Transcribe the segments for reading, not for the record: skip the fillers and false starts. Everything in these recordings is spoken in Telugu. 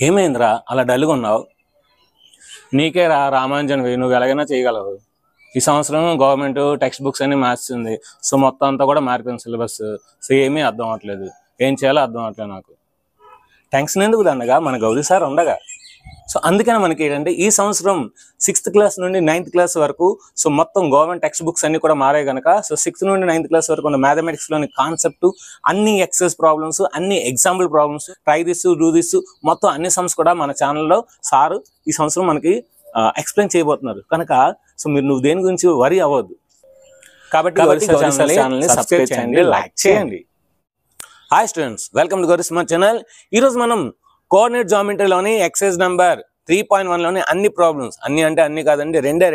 ఏమైందిరా అలా డల్గా ఉన్నావు? నీకే రామాంజన్ నువ్వు ఎలాగైనా చేయగలవు. ఈ సంవత్సరం గవర్నమెంట్ టెక్స్ట్ బుక్స్ అన్ని మార్చింది. సో మొత్తం అంతా కూడా మారిపోయింది సిలబస్. సో ఏమీ అర్థం అవ్వట్లేదు, ఏం చేయాలో అర్థం అవ్వట్లేదు నాకు. టెన్షన్ ఎందుకు దండగా, మన గౌరీ సార్ ఉండగా. సో అందుకని మనకి ఏంటంటే ఈ సంవత్సరం 6th క్లాస్ నుండి 9th క్లాస్ వరకు సో మొత్తం గవర్నమెంట్ టెక్స్ట్ బుక్స్ అన్ని కూడా మారాయి కనుక సో 6th నుండి 9th క్లాస్ వరకు ఉన్న మ్యాథమెటిక్స్లోని కాన్సెప్ట్, అన్ని ఎక్సైజ్ ప్రాబ్లమ్స్, అన్ని example problems, try this do this మొత్తం అన్ని సమ్స్ కూడా మన ఛానల్లో సారు ఈ సంవత్సరం మనకి ఎక్స్ప్లెయిన్ చేయబోతున్నారు కనుక సో నువ్వు దేని గురించి వరి అవ్వద్దు. కాబట్టి ఛానల్ని సబ్స్క్రైబ్ చేయండి, లైక్ చేయండి. Hi students, welcome to Gowri smart channel. ఈరోజు మనం కోఆర్డినేట్ జామెట్రీలోని ఎక్సైజ్ నెంబర్ 3.1లోని అన్ని ప్రాబ్లమ్స్, అన్ని అంటే అన్ని కాదండి, రెండే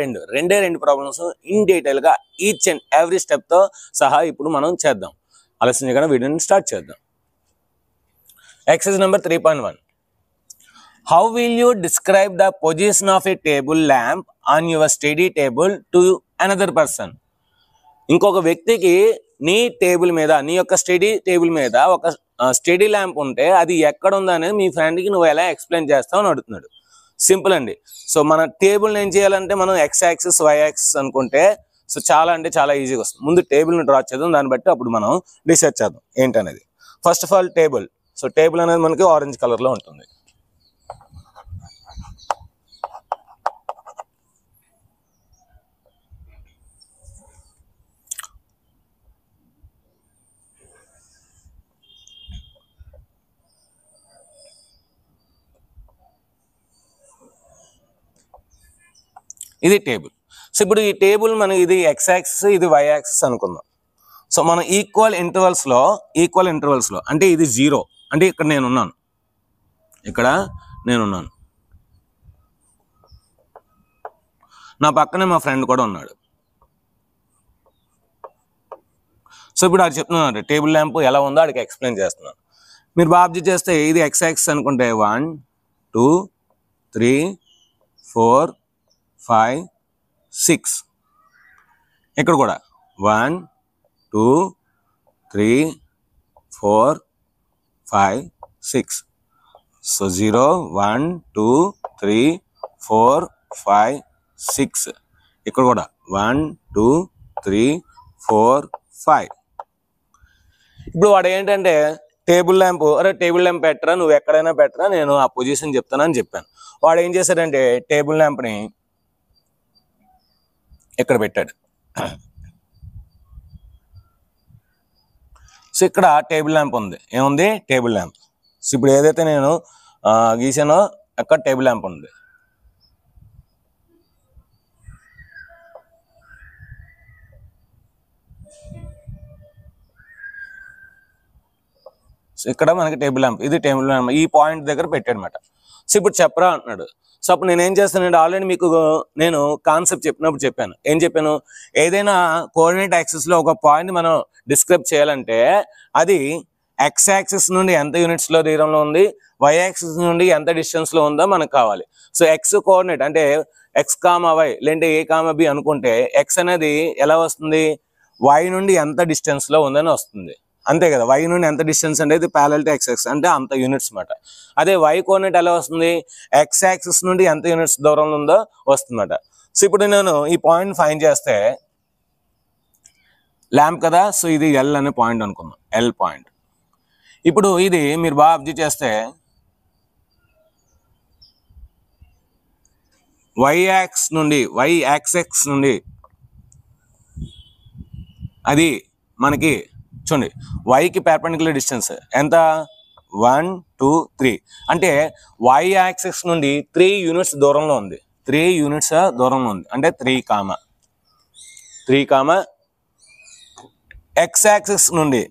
రెండు ప్రాబ్లమ్స్ ఇన్ డీటెయిల్గా ఈచ్ అండ్ ఎవ్రీ స్టెప్తో సహా ఇప్పుడు మనం చేద్దాం. ఆలస్యం చేయకుండా వీడియోని స్టార్ట్ చేద్దాం. Exercise number 3.1. How will you describe the position of a table lamp on your study table to another person? ఇంకొక వ్యక్తికి నీ టేబుల్ మీద, నీ యొక్క స్టడీ టేబుల్ మీద ఒక స్టడీ ల్యాంప్ ఉంటే అది ఎక్కడ ఉందా అనేది మీ ఫ్రెండ్కి నువ్వు ఎలా ఎక్స్ప్లెయిన్ చేస్తావు అని అడుగుతున్నాడు. సింపుల్ అండి. సో మన టేబుల్ని ఏం చేయాలంటే మనం ఎక్స్ యాక్సిస్, వై యాక్సిస్ అనుకుంటే సో చాలా అంటే చాలా ఈజీగా వస్తుంది. ముందు టేబుల్ని డ్రా చేద్దాం, దాన్ని బట్టి అప్పుడు మనం డిసైడ్ చేద్దాం ఏంటనేది. First of all table. So table అనేది మనకి ఆరెంజ్ కలర్లో ఉంటుంది. ఇది టేబుల్. సో ఇప్పుడు ఈ టేబుల్ మనం ఇది ఎక్స్ యాక్సిస్, ఇది వై యాక్సిస్ అనుకుందాం. సో మనం ఈక్వల్ ఇంటర్వల్స్లో అంటే ఇది 0 అంటే ఇక్కడ నేనున్నాను, నా పక్కనే మా ఫ్రెండ్ కూడా ఉన్నాడు. సో ఇప్పుడు అది చెప్తున్నాను, టేబుల్ ల్యాంప్ ఎలా ఉందో అడికి ఎక్స్ప్లెయిన్ చేస్తున్నాను. మీరు బాగా అబ్జర్వ్ చేస్తే ఇది ఎక్స్ యాక్సిస్ అనుకుంటే 1 2 3 4 5 6. ఇక్కడ కూడా 1 2 3 4 5 6. సో 0 1 2 3 4 5 6. ఇక్కడ కూడా 1 2 3 4 5. ఇప్పుడు వాడు ఏంటంటే టేబుల్ ల్యాంప్ పెట్టరా, నువ్వు ఎక్కడైనా పెట్టరా, నేను ఆ పొజిషన్ చెప్తానని చెప్పాను. వాడు ఏం చేశాడంటే టేబుల్ ల్యాంప్ని ఇక్కడ పెట్టాడు. సో ఇక్కడ టేబుల్ ల్యాంప్ ఉంది, ఏముంది టేబుల్ ల్యాంప్. సో ఇప్పుడు ఏదైతే నేను గీసానో అక్కడ టేబుల్ ల్యాంప్ ఉంది. సో ఇక్కడ మనకి టేబుల్ ల్యాంప్, ఇది టేబుల్ ల్యాంప్ ఈ పాయింట్ దగ్గర పెట్టాడనమాట. సో ఇప్పుడు చెప్పరా అంటున్నాడు. సో అప్పుడు నేనేం చేస్తానంటే ఆల్రెడీ మీకు నేను కాన్సెప్ట్ చెప్పినప్పుడు చెప్పాను. ఏం చెప్పాను, ఏదైనా కోఆర్డినేట్ యాక్సిస్లో ఒక పాయింట్ మనం డిస్క్రైబ్ చేయాలంటే అది ఎక్స్ యాక్సిస్ నుండి ఎంత యూనిట్స్లో దూరంలో ఉంది, వై యాక్సిస్ నుండి ఎంత డిస్టెన్స్లో ఉందో మనకు కావాలి. సో ఎక్స్ కోఆర్డినేట్ అంటే ఎక్స్ కామా వై లేదంటే ఏ కామా బి అనుకుంటే ఎక్స్ అనేది ఎలా వస్తుంది, వై నుండి ఎంత డిస్టెన్స్లో ఉందని వస్తుంది, అంతే కదా. వై నుండి ఎంత డిస్టెన్స్ అనేది ప్యారలల్ టు ఎక్స్ యాక్సిస్ అంటే అంత యూనిట్స్ అన్నమాట. అదే వై కోఆర్డినేట్ ఎలా వస్తుంది, ఎక్స్ యాక్సిస్ నుండి ఎంత యూనిట్స్ దూరంలో ఉందో వస్తుందన్నమాట. సో ఇప్పుడు నేను ఈ పాయింట్ ఫైండ్ చేస్తే ల్యాంప్ కదా, సో ఇది ఎల్ అనే పాయింట్ అనుకుందాం, ఎల్ పాయింట్. ఇప్పుడు ఇది మీరు బాగా అబ్జర్వ్ చేస్తే వై యాక్సిస్ నుండి అది మనకి చూడండి వైకి పెర్పెండిక్యులర్ డిస్టెన్స్ ఎంత, 1 2 3 అంటే వై యాక్సిస్ నుండి 3 యూనిట్స్ దూరంలో ఉంది, 3 యూనిట్స్ దూరంలో ఉంది అంటే 3 కామా ఎక్స్ యాక్సిస్ నుండి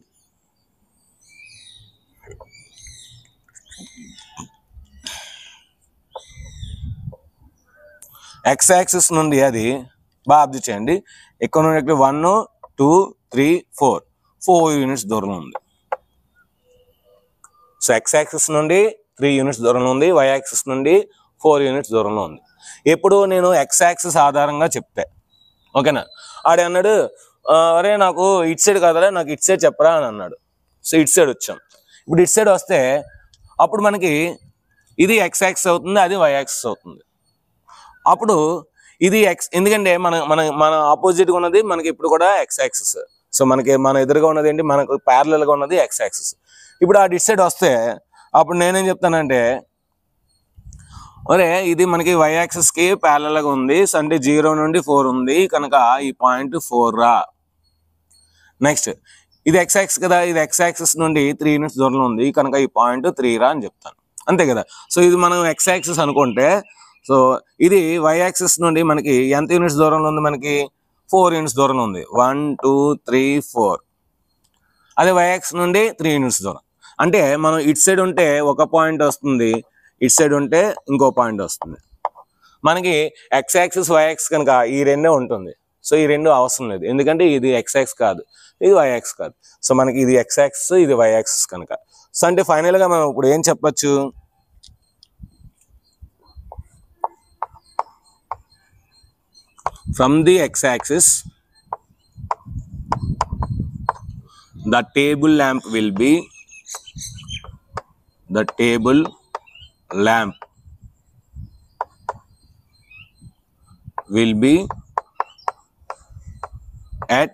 అది బాగా అబ్జర్వ్ చేయండి. ఇక్కడ నుండి 1 2 3 4 యూనిట్స్ దూరంలో ఉంది. సో ఎక్స్ యాక్సిస్ నుండి 3 యూనిట్స్ దూరంలో ఉంది, వై యాక్సిస్ నుండి 4 యూనిట్స్ దూరంలో ఉంది. ఎప్పుడు నేను ఎక్స్ యాక్సిస్ ఆధారంగా చెప్తే ఓకేనా. ఆడే అన్నాడు అరే నాకు ఇటు సైడ్ కాదా, నాకు ఇటు సైడ్ చెప్పరా అని అన్నాడు. సో ఇటు సైడ్ వచ్చాం. ఇప్పుడు ఇటు సైడ్ వస్తే అప్పుడు మనకి ఇది ఎక్స్ యాక్సిస్ అవుతుంది, అది వై యాక్సిస్ అవుతుంది. అప్పుడు ఇది ఎక్స్, ఎందుకంటే మన ఆపోజిట్గా ఉన్నది మనకి ఇప్పుడు కూడా ఎక్స్ యాక్సిస్. సో మన ఎదురుగా ఉన్నది ఏంటి, మనకు ప్యారలల్గా ఉన్నది ఎక్స్ యాక్సిస్. ఇప్పుడు ఆ డిసైడ్ వస్తే అప్పుడు నేనేం చెప్తానంటే, ఒరే ఇది మనకి వై యాక్సిస్కి ప్యారలల్గా ఉంది, అంటే 0 నుండి 4 ఉంది కనుక ఈ పాయింట్ 4 రా. నెక్స్ట్ ఇది ఎక్స్ యాక్సిస్ కదా, ఇది ఎక్స్ యాక్సిస్ నుండి 3 యూనిట్స్ దూరంలో ఉంది కనుక ఈ పాయింట్ 3 రా అని చెప్తాను, అంతే కదా. సో ఇది మనం ఎక్స్ యాక్సిస్ అనుకుంటే, సో ఇది వై యాక్సిస్ నుండి మనకి ఎంత యూనిట్స్ దూరంలో ఉంది, మనకి 4 యూనిట్స్ దూరంలో ఉంది. 1 2 3 4. అదే వై యాక్సిస్ నుండి 3 యూనిట్స్ దూరం. అంటే మనం ఇటు సైడ్ ఉంటే ఒక పాయింట్ వస్తుంది, ఇటు సైడ్ ఉంటే ఇంకో పాయింట్ వస్తుంది. మనకి ఎక్స్ యాక్సిస్ వై యాక్సిస్ కనుక ఈ రెండే ఉంటుంది. సో ఈ రెండు అవసరం లేదు, ఎందుకంటే ఇది ఎక్స్ యాక్సిస్ కాదు, ఇది వై యాక్సిస్ కాదు. సో మనకి ఇది ఎక్స్ యాక్సిస్, ఇది వై యాక్సిస్ కనుక. సో అంటే ఫైనల్గా మనం ఇప్పుడు ఏం చెప్పచ్చు, from the x-axis the table lamp will be at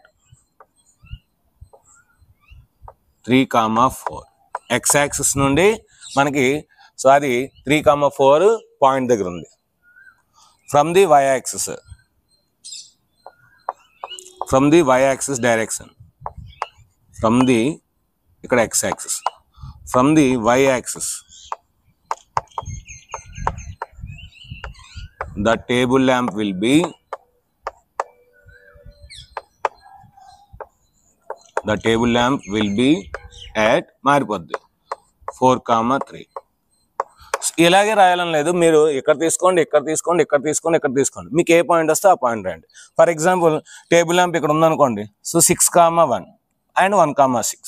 3,4. x-axis నుండి మనకి సో అది 3,4 పాయింట్ దగ్గర ఉంది. From the y axis direction, from the ఇక్కడ x axis, from the y axis the table lamp will be at మారిపోద్ది 4,3. ఇలాగే రాయాలని లేదు, మీరు ఇక్కడ తీసుకోండి, ఇక్కడ తీసుకోండి, ఇక్కడ తీసుకోండి, ఇక్కడ తీసుకోండి, మీకు ఏ పాయింట్ వస్తే ఆ పాయింట్ రండి. ఫర్ ఎగ్జాంపుల్ టేబుల్ ల్యాంప్ ఇక్కడ ఉందనుకోండి, సో 6,1 అండ్ 1,6.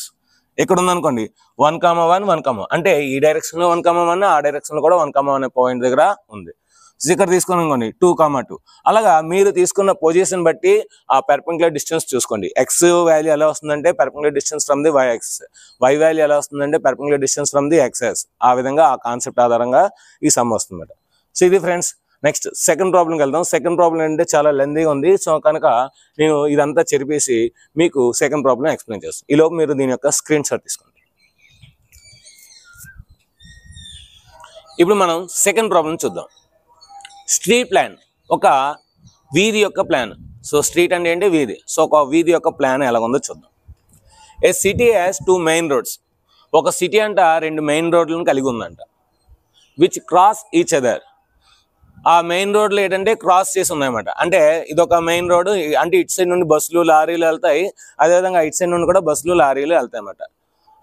ఇక్కడ ఉందనుకోండి 1,1 1, అంటే ఈ డైరెక్షన్లో 1,1, ఆ డైరెక్షన్లో కూడా 1,1 అనే పాయింట్ దగ్గర ఉంది. ఇక్కడ తీసుకుని అనుకోండి 2,2. అలాగా మీరు తీసుకున్న పొజిషన్ బట్టి ఆ పెర్పెండిక్యులర్ డిస్టెన్స్ చూసుకోండి. ఎక్స్ వాల్యూ ఎలా వస్తుందంటే perpendicular distance from the y axis, y value ఎలా వస్తుందంటే perpendicular distance from the x axis. ఆ విధంగా ఆ కాన్సెప్ట్ ఆధారంగా ఈ సమ్ వస్తుందన్నమాట. సో ఇది ఫ్రెండ్స్. నెక్స్ట్ సెకండ్ ప్రాబ్లంకి వెళ్దాం. సెకండ్ ప్రాబ్లం అంటే చాలా లెందీగా ఉంది, సో కనుక నేను ఇదంతా చెరిపేసి మీకు సెకండ్ ప్రాబ్లం ఎక్స్ప్లెయిన్ చేస్తాను. ఈలోపు మీరు దీని యొక్క స్క్రీన్ షాట్ తీసుకోండి. ఇప్పుడు మనం సెకండ్ ప్రాబ్లం చూద్దాం. స్ట్రీట్ ప్లాన్, ఒక వీధి యొక్క ప్లాన్. సో స్ట్రీట్ అంటే ఏంటి, వీధి. సో ఒక వీధి యొక్క ప్లాన్ ఎలాగుందో చూద్దాం. ఏ సిటీ హ్యాస్ 2 మెయిన్ రోడ్స్. ఒక సిటీ అంట 2 మెయిన్ రోడ్లను కలిగి ఉందంట. Which cross each other. ఆ మెయిన్ రోడ్లు ఏంటంటే క్రాస్ చేసి ఉన్నాయన్నమాట. అంటే ఇదొక మెయిన్ రోడ్, అంటే ఇటు సైడ్ నుండి బస్సులు లారీలు వెళ్తాయి, అదేవిధంగా ఇటు సైడ్ నుండి కూడా బస్సులు లారీలు వెళ్తాయి అన్నమాట.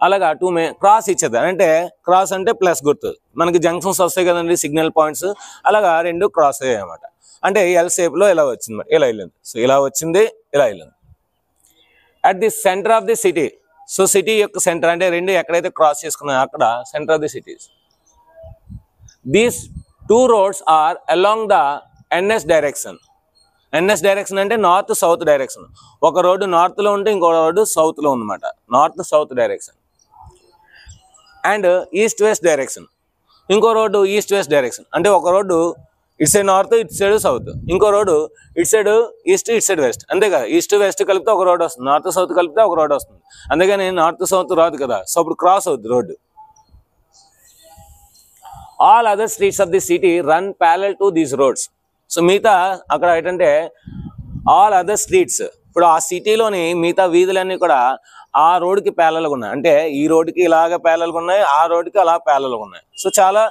అలాగా 2 క్రాస్ ఇచ్చేది, అంటే క్రాస్ అంటే ప్లస్ గుర్తు. మనకి జంక్షన్స్ వస్తాయి కదండి, సిగ్నల్ పాయింట్స్, అలాగా 2 క్రాస్ అయ్యాయి అన్నమాట. అంటే ఎల్ షేప్లో ఇలా వచ్చింది, ఇలా వెళ్ళింది. సో ఇలా వచ్చింది, ఇలా వెళ్ళింది. At the centre of the city. So city యొక్క సెంటర్ అంటే 2 ఎక్కడైతే క్రాస్ చేసుకున్నాయో అక్కడ centre of the cities. These 2 roads are along the NS direction. NS direction అంటే నార్త్ సౌత్ డైరెక్షన్. ఒక రోడ్డు నార్త్లో ఉంటే ఇంకో రోడ్డు సౌత్లో ఉందన్నమాట, north south direction. And east west direction, ఇంకో రోడ్డు ఈస్ట్ వెస్ట్ డైరెక్షన్. అంటే ఒక రోడ్డు ఇటు సైడ్ నార్త్, ఇటు సైడ్ సౌత్, ఇంకో రోడ్డు ఇటు సైడ్ ఈస్ట్, ఇటు సైడ్ వెస్ట్. అంతే కదా, ఈస్ట్ వెస్ట్ కలిపితే ఒక రోడ్ వస్తుంది, నార్త్ సౌత్ కలిపితే ఒక రోడ్ వస్తుంది. అందుకని నార్త్ సౌత్ రాదు కదా, సో అప్పుడు క్రాస్ అవుతుంది road. All other streets of the city run parallel to these roads. So మిగతా అక్కడ ఏంటంటే ఆల్ అదర్ స్ట్రీట్స్, ఇప్పుడు ఆ సిటీలోని మిగతా వీధులన్నీ కూడా ఆ రోడ్డుకి ప్యారలల్గా ఉన్నాయి. అంటే ఈ రోడ్డుకి ఇలాగ ప్యారలల్గా ఉన్నాయి, ఆ రోడ్డుకి అలా ప్యారలల్గా ఉన్నాయి. సో చాలా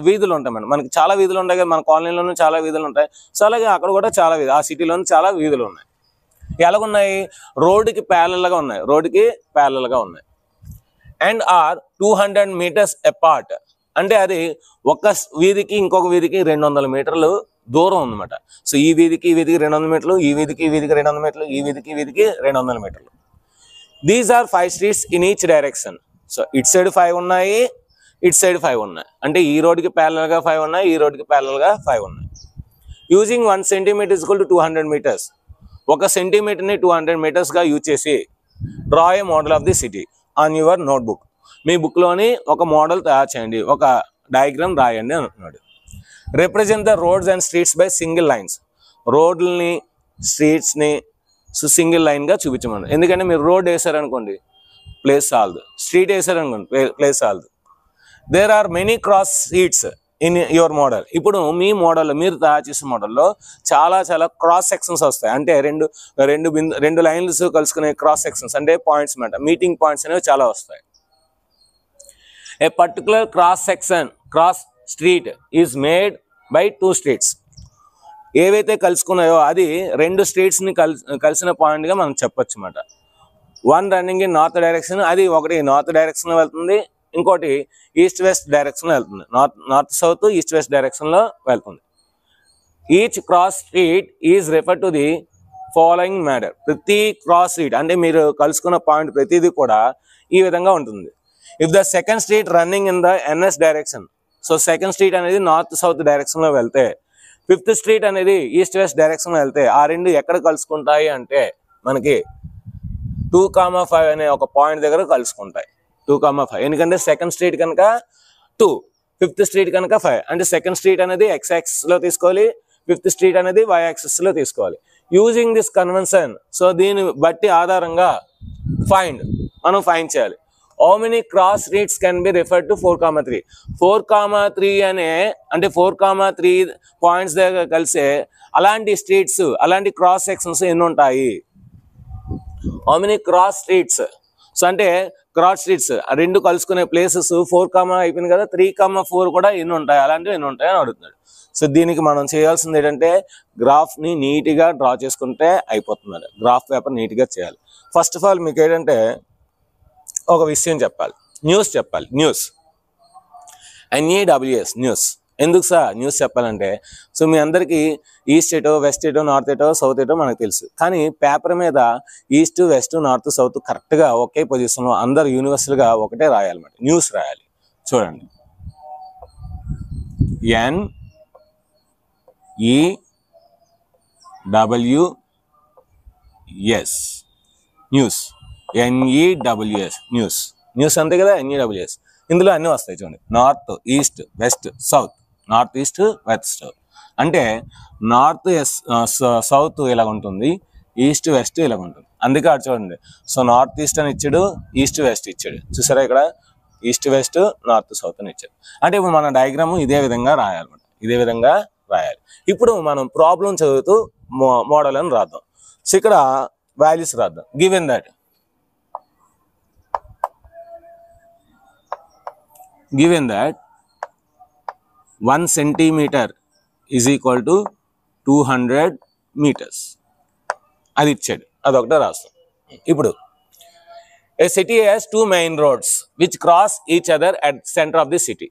వీధులు ఉంటాయి మేడం, మనకి చాలా వీధులు ఉంటాయి కదా, మన కాలనీలోనూ చాలా వీధులు ఉంటాయి. సో అలాగే అక్కడ కూడా చాలా వీధులు, ఆ సిటీలోనూ చాలా వీధులు ఉన్నాయి. ఎలాగున్నాయి, రోడ్డుకి ప్యారలల్గా ఉన్నాయి, రోడ్డుకి ప్యారలల్గా ఉన్నాయి. And are 200 meters apart. అంటే అది ఒక వీధికి ఇంకొక వీధికి 200 మీటర్లు దూరం ఉందన్నమాట. సో ఈ వీధికి 200 మీటర్లు, ఈ వీధికి 200 మీటర్లు, ఈ వీధికి 200 మీటర్లు. These are 5 streets in each direction. So ఇటు సైడ్ 5 ఉన్నాయి, ఇటు సైడ్ 5 ఉన్నాయి. అంటే ఈ రోడ్డుకి ప్యారలల్గా 5 ఉన్నాయి, ఈ రోడ్డుకి ప్యారలల్గా 5 ఉన్నాయి. Using 1 centimeter = 200 meters. ఒక సెంటీమీటర్ని 200 metersగా యూజ్ చేసి draw a model of the city on your notebook. మీ బుక్లోని ఒక మోడల్ తయారు చేయండి, ఒక డయాగ్రామ్ రాయండి అని అంటున్నాడు. Represent the roads and streets by single lines. రోడ్లని స్ట్రీట్స్ని సింగిల్ లైన్గా చూపించమని. ఎందుకంటే మీరు రోడ్ వేసారనుకోండి ప్లేస్ సాల్వ్, స్ట్రీట్ వేసారనుకోండి place solve. There are many cross streets in your model. ఇప్పుడు మీ మోడల్లో, మీరు తయారు చేసే మోడల్లో చాలా క్రాస్ సెక్షన్స్ వస్తాయి. అంటే రెండు లైన్స్ కలుసుకునే క్రాస్ సెక్షన్స్ అంటే పాయింట్స్ అన్నమాట, మీటింగ్ పాయింట్స్ అనేవి చాలా వస్తాయి. A particular cross section, cross street is made by 2 streets. ఏవైతే కలుసుకున్నాయో అది 2 స్ట్రీట్స్ని కలిసిన పాయింట్గా మనం చెప్పొచ్చు అన్నమాట. One running in north direction, అది ఒకటి నార్త్ డైరెక్షన్లో వెళ్తుంది, ఇంకోటి ఈస్ట్ వెస్ట్ డైరెక్షన్లో వెళ్తుంది. నార్త్ సౌత్ ఈస్ట్ వెస్ట్ డైరెక్షన్లో వెళ్తుంది. Each cross street is refer to the following matter. ప్రతి క్రాస్ స్ట్రీట్ అంటే మీరు కలుసుకున్న పాయింట్ ప్రతిదీ కూడా ఈ విధంగా ఉంటుంది. If the second street running in the NS direction, so second street అనేది నార్త్ సౌత్ డైరెక్షన్లో వెళ్తే, ఫిఫ్త్ స్ట్రీట్ అనేది ఈస్ట్ వెస్ట్ డైరెక్షన్లో వెళ్తే, ఆ రెండు ఎక్కడ కలుసుకుంటాయి అంటే మనకి 2,5 అనే ఒక పాయింట్ దగ్గర కలుసుకుంటాయి. 2,5 ఎందుకంటే సెకండ్ స్ట్రీట్ కనుక 2, ఫిఫ్త్ స్ట్రీట్ కనుక 5. అంటే సెకండ్ స్ట్రీట్ అనేది x యాక్సిస్లో తీసుకోవాలి, ఫిఫ్త్ స్ట్రీట్ అనేది y యాక్సిస్లో తీసుకోవాలి. యూజింగ్ దిస్ కన్వెన్షన్, సో దీని బట్టి ఆధారంగా మనం ఫైండ్ చేయాలి. How many cross streets can be referred to 4,3. 4,3 అంటే 4,3 పాయింట్స్ దగ్గర కలిసే అలాంటి స్ట్రీట్స్, అలాంటి క్రాస్ సెక్షన్స్ ఎన్ని ఉంటాయి? How many cross streets, so అంటే క్రాస్ స్ట్రీట్స్ రెండు కలుసుకునే ప్లేసెస్ 4, అయిపోయింది కదా, 3,4 కూడా ఎన్ని ఉంటాయి, అలాంటివి ఎన్ని ఉంటాయి అని అడుగుతున్నాడు. సో దీనికి మనం చేయాల్సింది ఏంటంటే గ్రాఫ్ని నీట్గా డ్రా చేసుకుంటే అయిపోతుంది. గ్రాఫ్ పేపర్ నీట్గా చేయాలి. ఫస్ట్ ఆఫ్ ఆల్ మీకు ఏంటంటే ఒక విషయం చెప్పాలి, న్యూస్ చెప్పాలి. News, NEWS, news. ఎందుకు సార్ న్యూస్ చెప్పాలంటే, సో మీ అందరికీ ఈస్ట్ ఎటో, వెస్ట్ ఎటో, నార్త్ ఎటో, సౌత్ ఎటో మనకు తెలుసు. కానీ పేపర్ మీద ఈస్ట్, వెస్ట్, నార్త్, సౌత్ కరెక్ట్గా ఒకే పొజిషన్లో అందరు యూనివర్సల్గా ఒకటే రాయాలన్నమాట. న్యూస్ రాయాలి. చూడండి, NEWS, news. NEWS, news. News అంతే కదా, NEWS. ఇందులో అన్నీ వస్తాయి చూడండి. North, east, west, south. North, east, west, south. అంటే నార్త్ సౌత్ ఇలా ఉంటుంది, ఈస్ట్ వెస్ట్ ఇలా ఉంటుంది. అందుకే అటు చూడండి. సో నార్త్ ఈస్ట్ అని ఇచ్చాడు, ఈస్ట్ వెస్ట్ ఇచ్చాడు. చూసారా ఇక్కడ ఈస్ట్ వెస్ట్, నార్త్ సౌత్ అని ఇచ్చాడు. అంటే ఇప్పుడు మన డయాగ్రాము ఇదే విధంగా రాయాలన్నమాట. ఇదే విధంగా రాయాలి. ఇప్పుడు మనం ప్రాబ్లం చదువుతూ మోడల్ అని రాద్దాం. సో ఇక్కడ వాల్యూస్ రాద్దాం. Given that 1 centimeter is equal to 200 meters. అది ఇచ్చాడు, అదొకటే రాస్తాం. ఇప్పుడు a city has 2 main roads which cross each other at center of the city.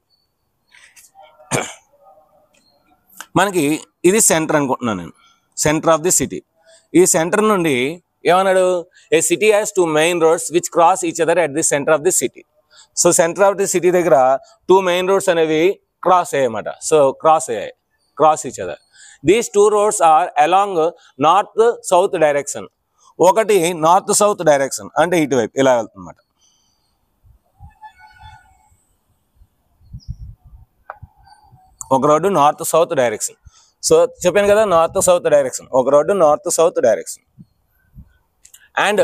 మనకి ఇది సెంటర్ అనుకుంటున్నాను నేను, సెంటర్ ఆఫ్ ది సిటీ. ఈ సెంటర్ నుండి ఏమన్నాడు, ఏ city has 2 main roads which cross each other at the center of the city. So centre of the city దగ్గర 2 main roads అనేవి క్రాస్ అయ్యాయన్నమాట. So cross each other. These 2 roads are along north south direction. ఒకటి నార్త్ సౌత్ డైరెక్షన్ అంటే ఇటువైపు ఇలా వెళ్తుందన్నమాట. ఒక రోడ్డు నార్త్ సౌత్ డైరెక్షన్. సో చెప్పాను కదా, నార్త్ సౌత్ డైరెక్షన్. ఒక రోడ్డు north south direction. And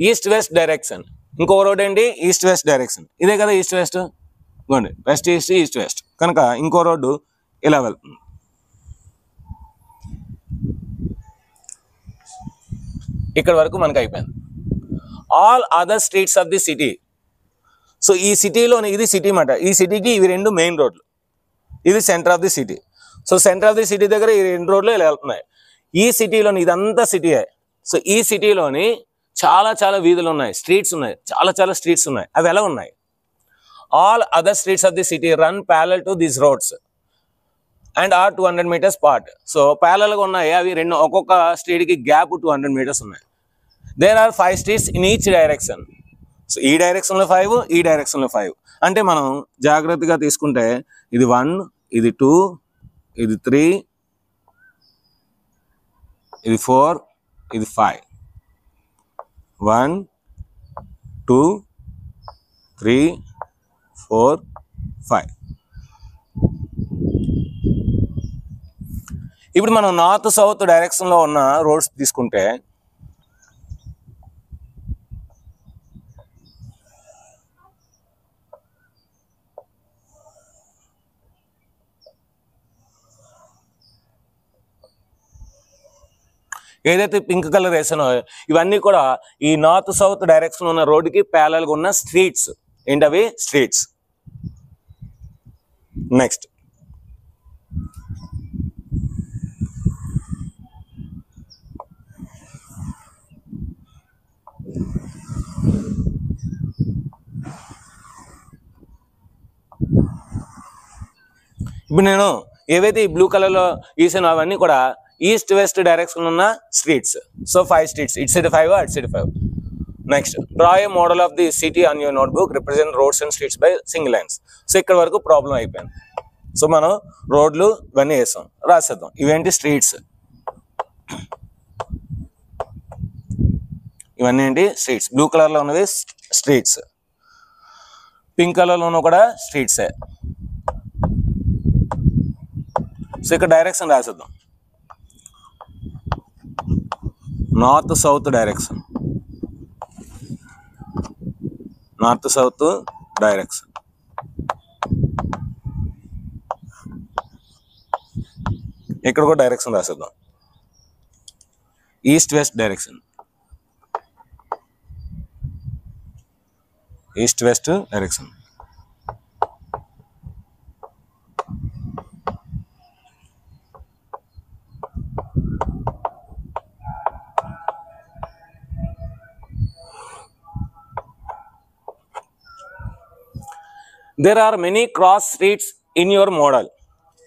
east west direction. ఇంకో రోడ్ ఏంటి, ఈస్ట్ వెస్ట్ డైరెక్షన్. ఇదే కదా ఈస్ట్ వెస్ట్, ఇవ్వండి, వెస్ట్ ఈస్ట్, ఈస్ట్ వెస్ట్. కనుక ఇంకో రోడ్డు ఇలా వెళ్తుంది. ఇక్కడ వరకు మనకు అయిపోయింది. All other streets of the city. So ఈ సిటీలోని, ఇది సిటీ మాట, ఈ సిటీకి ఇవి 2 మెయిన్ రోడ్లు. ఇది centre of the city. So centre of the city దగ్గర ఈ 2 రోడ్లు ఇలా వెళ్తున్నాయి. ఈ సిటీలోని, ఇదంతా సిటీయే. సో ఈ సిటీలోని చాలా వీధులు ఉన్నాయి, స్ట్రీట్స్ ఉన్నాయి, చాలా స్ట్రీట్స్ ఉన్నాయి. అవి ఎలా ఉన్నాయి? All other streets of the city run parallel to these roads and are 200 meters part. So ప్యారలల్గా ఉన్నాయి అవి రెండు, ఒక్కొక్క స్ట్రీట్కి గ్యాప్ 200 meters ఉన్నాయి. There are 5 streets in each direction. So ఈ డైరెక్షన్లో 5, ఈ డైరెక్షన్లో 5. అంటే మనం జాగ్రత్తగా తీసుకుంటే ఇది 1, ఇది 2, ఇది 3, ఇది 4, ఇది 5. 1, 2, 3, 4, 5. ఇప్పుడు మనం నార్త్ సౌత్ డైరెక్షన్లో ఉన్న రోడ్స్ తీసుకుంటే ఏదైతే పింక్ కలర్ వేసానో ఇవన్నీ కూడా ఈ నార్త్ సౌత్ డైరెక్షన్ ఉన్న రోడ్డుకి ప్యారలల్గా ఉన్న స్ట్రీట్స్. ఏంటవి? స్ట్రీట్స్. నెక్స్ట్ ఇప్పుడు నేను ఏవైతే ఈ బ్లూ కలర్లో గీసానో అవన్నీ కూడా ఈస్ట్ వెస్ట్ డైరెక్షన్ ఉన్న స్ట్రీట్స్. సో 5 స్ట్రీట్స్, ఇటు సైడ్ 5, అటు side 5. Next draw a model of the city on your notebook, represent roads and streets by single lines. So ఇక్కడ వరకు ప్రాబ్లం అయిపోయింది. సో మనం రోడ్లు ఇవన్నీ వేసాం, రాసేద్దాం. ఇవేంటి? స్ట్రీట్స్. ఇవన్నీ ఏంటి? స్ట్రీట్స్. బ్లూ కలర్లో ఉన్నవి స్ట్రీట్స్, పింక్ కలర్లో ఉన్న కూడా స్ట్రీట్సే. సో ఇక్కడ డైరెక్షన్ రాసేద్దాం. North south direction, north south direction. ఇక్కడ కూడా డైరెక్షన్ రాసేద్దాం. East west direction, east west direction. There are many cross streets in your model.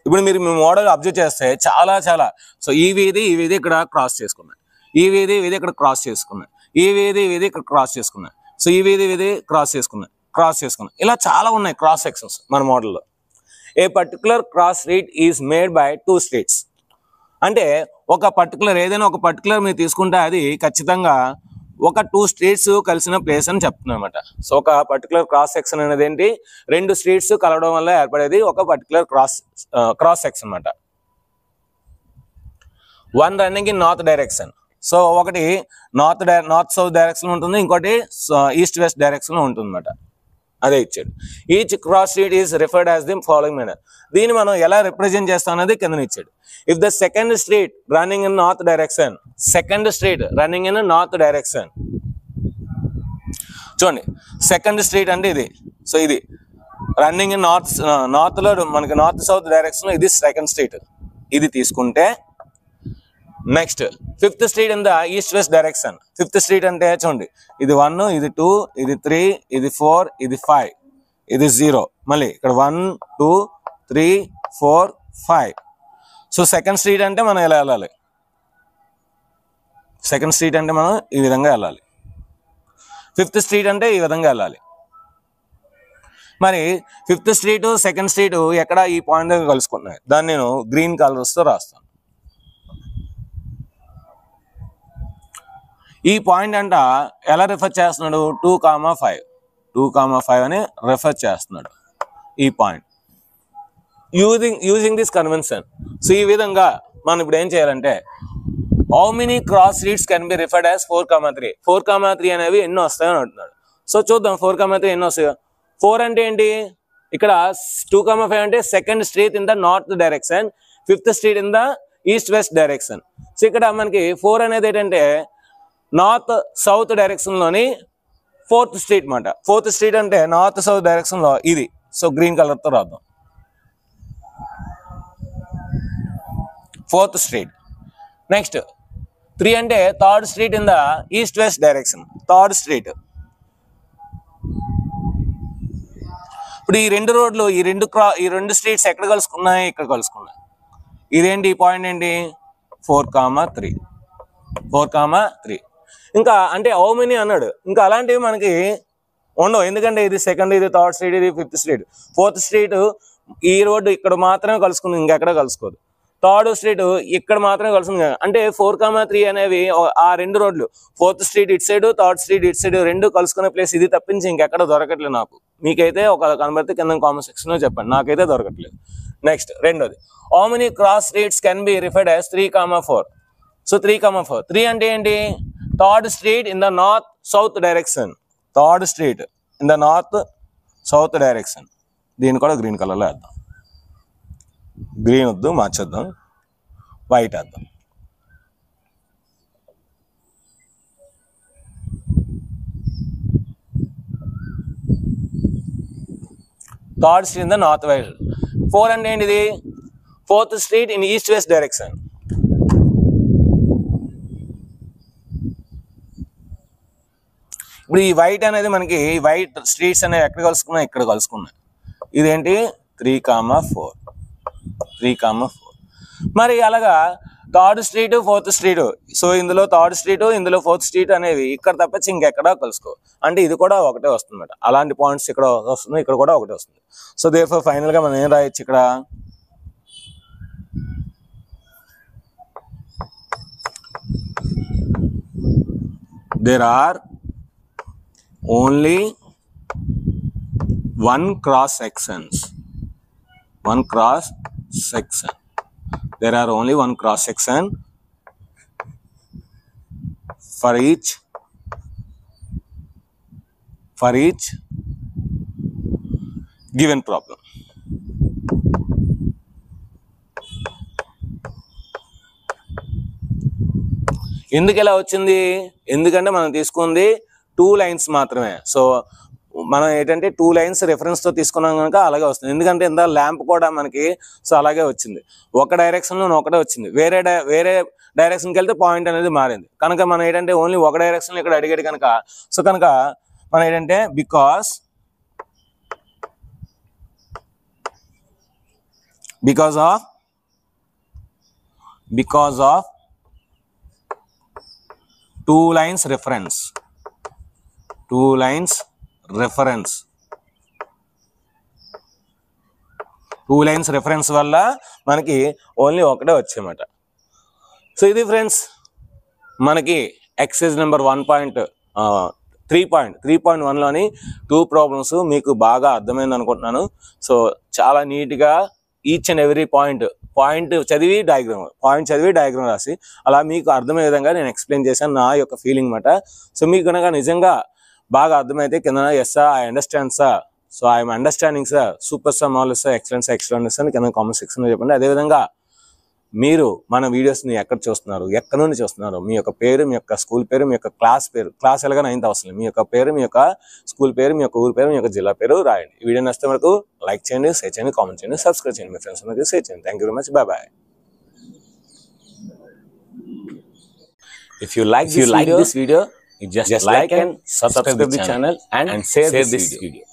ఇప్పుడు మీరు మీ మోడల్ అబ్జర్వ్ చేస్తే చాలా సో ఈ వీధి ఇక్కడ క్రాస్ చేసుకున్నాయి, ఈ వీధి ఇక్కడ క్రాస్ చేసుకున్నాయి, ఈ వీధి ఇక్కడ క్రాస్ చేసుకున్నాయి, సో ఈ వీధి క్రాస్ చేసుకున్నాయి, ఇలా చాలా ఉన్నాయి క్రాస్ సెక్షన్స్ మన మోడల్లో. A particular cross street is made by 2 streets. అంటే ఒక పర్టికులర్ ఏదైనా ఒక పర్టికులర్ మీరు తీసుకుంటే అది ఖచ్చితంగా ఒక 2 స్ట్రీట్స్ కలిసిన ప్లేస్ అని చెప్తున్నాం అనమాట. సో ఒక పర్టికులర్ క్రాస్ సెక్షన్ అనేది ఏంటి? 2 స్ట్రీట్స్ కలవడం వల్ల ఏర్పడేది ఒక పర్టికులర్ క్రాస్ సెక్షన్ అనమాట. 1 running in north direction. So ఒకటి నార్త్ సౌత్ డైరెక్షన్ ఉంటుంది, ఇంకోటి ఈస్ట్ వెస్ట్ డైరెక్షన్ ఉంటుంది అనమాట. అదే ఇచ్చాడు. Each cross street is referred as the following manner. దీన్ని మనం ఎలా రిప్రజెంట్ చేస్తాం అనేది కింద ఇచ్చాడు. If the second street running in north direction, second street running in north direction. చూడండి, సెకండ్ స్ట్రీట్ అంటే ఇది. సో ఇది రన్నింగ్ ఇన్ నార్త్లో మనకి నార్త్ సౌత్ డైరెక్షన్, ఇది సెకండ్ స్ట్రీట్. ఇది తీసుకుంటే next 5th street in the east west direction. 5th street అంటే చూడండి, ఇది 1, ఇది 2, ఇది 3, ఇది 4, ఇది 5, ఇది 0. మళ్ళీ ఇక్కడ 1, 2, 3, 4, 5. సో సెకండ్ స్ట్రీట్ అంటే మనం ఎలా వెళ్ళాలి? సెకండ్ స్ట్రీట్ అంటే మనం ఈ విధంగా వెళ్ళాలి. 5th స్ట్రీట్ అంటే ఈ విధంగా వెళ్ళాలి. మరి 5th స్ట్రీట్ సెకండ్ స్ట్రీట్ ఎక్కడ? ఈ పాయింట్ దగ్గర కలుసుకున్నాయి. దాన్ని నేను గ్రీన్ కలర్స్తో రాస్తాను. ఈ పాయింట్ అంట ఎలా రిఫర్ చేస్తున్నాడు? 2,5, 2,5 అని రిఫర్ చేస్తున్నాడు ఈ point. Using this convention. So ఈ విధంగా మనం ఇప్పుడు ఏం చేయాలంటే, how many cross streets can be referred as 4,3. 4,3 అనేవి ఎన్నో వస్తాయని అంటున్నాడు. సో చూద్దాం 4,3 ఎన్నో వస్తాయో. 4 అంటే ఏంటి? ఇక్కడ 2,5 అంటే second street in the north direction, 5th street in the east west direction. So ఇక్కడ మనకి 4 అనేది ఏంటంటే నార్త్ సౌత్ డైరెక్షన్లోని 4th స్ట్రీట్ అనమాట. 4th స్ట్రీట్ అంటే నార్త్ సౌత్ డైరెక్షన్లో ఇది. సో గ్రీన్ కలర్తో రాద్దాం. 4th street. నెక్స్ట్ 3 అంటే 3rd street in the east west direction, 3rd street. ఇప్పుడు ఈ 2 రోడ్లు, ఈ రెండు స్ట్రీట్స్ ఎక్కడ కలుసుకున్నాయి? ఇక్కడ కలుసుకున్నాయి. ఇదేంటి? ఈ పాయింట్ ఏంటి? 4,3, 4,3. ఇంకా అంటే హౌ మెనీ అన్నాడు. ఇంకా అలాంటివి మనకి ఉండవు, ఎందుకంటే ఇది సెకండ్, ఇది 3rd స్ట్రీట్, ఇది 5th స్ట్రీట్. 4th స్ట్రీట్ ఈ రోడ్డు ఇక్కడ మాత్రమే కలుసుకుంది, ఇంకెక్కడ కలుసుకోదు. 3rd స్ట్రీట్ ఇక్కడ మాత్రమే కలుసుకుంది. అంటే 4,3 అనేవి ఆ 2 రోడ్లు, 4th స్ట్రీట్ ఇటు సైడ్, 3rd స్ట్రీట్ ఇటు సైడ్, 2 కలుసుకునే ప్లేస్ ఇది తప్పించి ఇంకెక్కడ దొరకట్లేదు నాకు. మీకైతే ఒక కనబడితే కింద కామెంట్ సెక్షన్లో చెప్పండి, నాకైతే దొరకట్లేదు. నెక్స్ట్ రెండోది, how many cross streets can be referred as 3,4. So 3,4, 3 అంటే ఏంటి? Third street in the north south direction, third street in the north south direction. దీన్ని కూడా గ్రీన్ కలర్లో వేద్దాం. గ్రీన్ వద్దు, మార్చేద్దాం, వైట్ వేద్దాం. Third street in the north west. 4 అంటే ఏంటిది? Fourth street in east west direction. ఇప్పుడు ఈ వైట్ అనేది మనకి వైట్ స్ట్రీట్స్ అనేవి ఎక్కడ కలుసుకున్నాయి? ఇక్కడ కలుసుకున్నాయి. ఇదేంటి? 3,4, 3,4. మరి అలాగా third street fourth street, so ఇందులో థర్డ్ స్ట్రీట్ ఇందులో ఫోర్త్ స్ట్రీట్ అనేవి ఇక్కడ తప్పించి ఇంకెక్కడా కలుసుకో, అంటే ఇది కూడా ఒకటే వస్తుంది. అలాంటి పాయింట్స్ ఇక్కడ వస్తుంది, ఇక్కడ కూడా ఒకటే వస్తుంది. సో దేర్ఫోర్ ఫైనల్ గా మనం ఏం రాయొచ్చు ఇక్కడ? There are only one cross sections, one cross section. There are only one cross section for each given problem. ఎందుకు ఇలా వచ్చింది? ఎందుకంటే మనం తీసుకుంది 2 lines మాత్రమే. సో మనం ఏంటంటే 2 lines రెఫరెన్స్ తో తీసుకున్నాం కనుక అలాగే వస్తుంది. ఎందుకంటే ఇంత ల్యాంప్ కూడా మనకి సో అలాగే వచ్చింది, ఒక డైరెక్షన్ లో ఒకటే వచ్చింది. వేరే డైరెక్షన్కి వెళ్తే పాయింట్ అనేది మారింది కనుక మనం ఏంటంటే ఓన్లీ ఒక డైరెక్షన్ లో ఇక్కడ అడిగాడు కనుక, సో కనుక మనం ఏంటంటే because of 2 lines reference, 2 lines reference వల్ల మనకి ఓన్లీ ఒకటే వచ్చేమాట. సో ఇది ఫ్రెండ్స్ మనకి ఎక్సైజ్ నెంబర్ 3.1లోని 2 ప్రాబ్లమ్స్ మీకు బాగా అర్థమైంది అనుకుంటున్నాను. సో చాలా నీట్గా ఈచ్ అండ్ ఎవ్రీ పాయింట్ చదివి డయాగ్రామ్ రాసి అలా మీకు అర్థమయ్యే విధంగా నేను ఎక్స్ప్లెయిన్ చేశాను, నా యొక్క ఫీలింగ్ మాట. సో మీకు కనుక నిజంగా బాగా అర్థమైతే కింద yes sir, I understand sir, so I'm understanding sir, super sir, మామూలు సార్, ఎక్సలెంట్ సార్ అని కింద కామెంట్ సెక్షన్లో చెప్పండి. అదేవిధంగా మీరు మన వీడియోస్ని ఎక్కడ చూస్తున్నారు, ఎక్కడి నుండి చూస్తున్నారు, మీ యొక్క పేరు, మీ యొక్క స్కూల్ పేరు, మీ యొక్క క్లాస్ ఎలాగా 9th అవసరం, మీ యొక్క పేరు, మీ యొక్క స్కూల్ పేరు, మీ యొక్క ఊరు పేరు, మీ యొక్క జిల్లా పేరు రాయండి. ఈ వీడియో నచ్చితే వరకు లైక్ చేయండి, షేర్ చేయండి, కామెంట్ చేయండి, సబ్స్క్రైబ్ చేయండి, మీ ఫ్రెండ్స్ అందరికీ షేర్ చేయండి. Thank you very much, bye. If you like this video, you just like and subscribe the channel and share this video.